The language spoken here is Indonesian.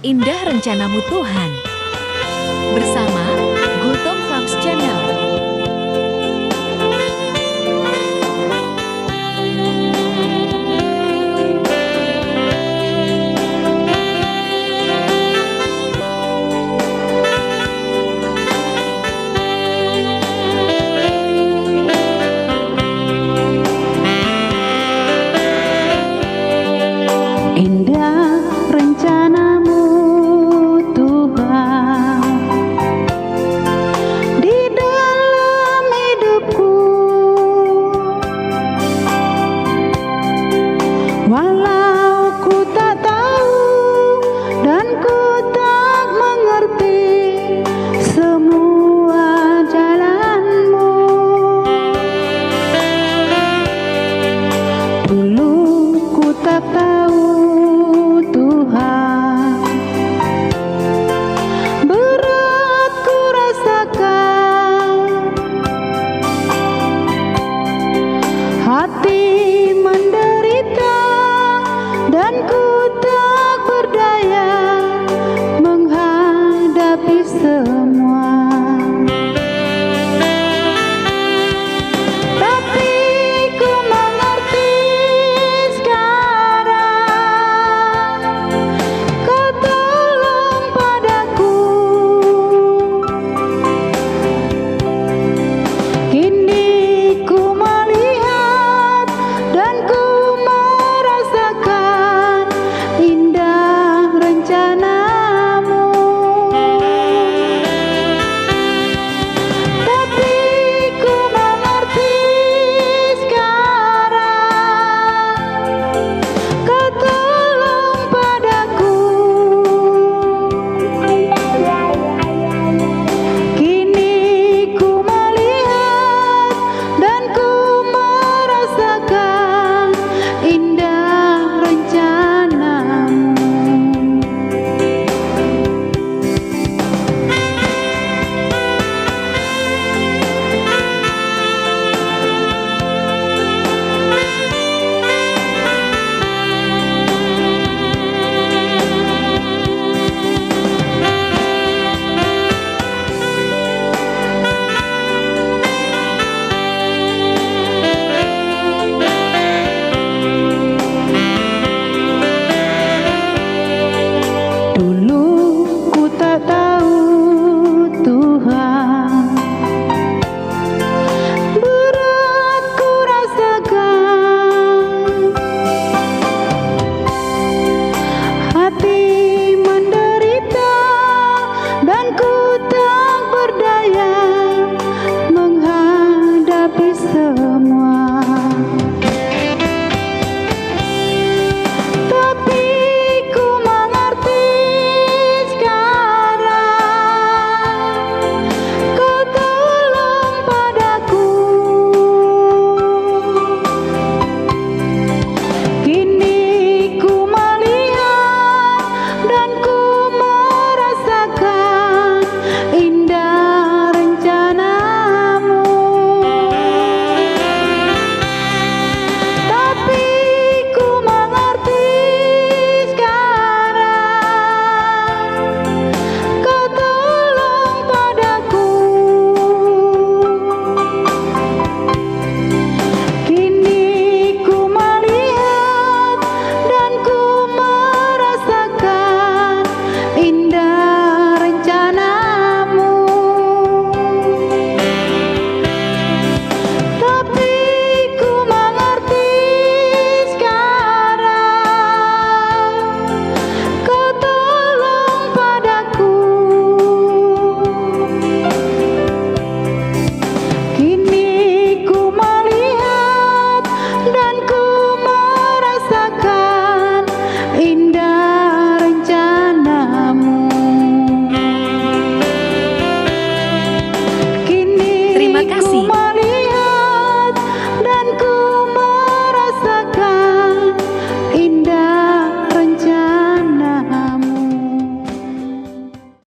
Indah Rencanamu Tuhan bersama Gultom Farms Channel. Indah rencanamu Tuhan di dalam hidupku, walau ku tak tahu dan ku tak mengerti semua jalanmu. Dulu ku tak tahu Tuhan, berat ku rasakan, hati menderita dan ku tak berdaya menghadapi semua. Tapi ku mengerti sekarang, Kau tolong padaku. Kini ku melihat dan ku merasakan indah rencanamu. Tapi ku mengerti sekarang, Kau tolong padaku. Kini ku melihat dan ku merasakan indah rencanamu. Dulu ku tak tahu Tuhan, berat ku rasakan, hati menderita dan ku tak berdaya menghadapi semua. Tapi ku mengerti sekarang, Kau tolong padaku. Kini ku melihat dan ku merasakan indah rencanamu. Tapi ku mengerti sekarang, Kau tolong padaku. Kini ku melihat dan ku merasakan indah rencanamu. Tapi ku mengerti sekarang, Kau tolong padaku. Kini ku melihat dan ku merasakan indah rencanamu. Kini Terima ku kasih.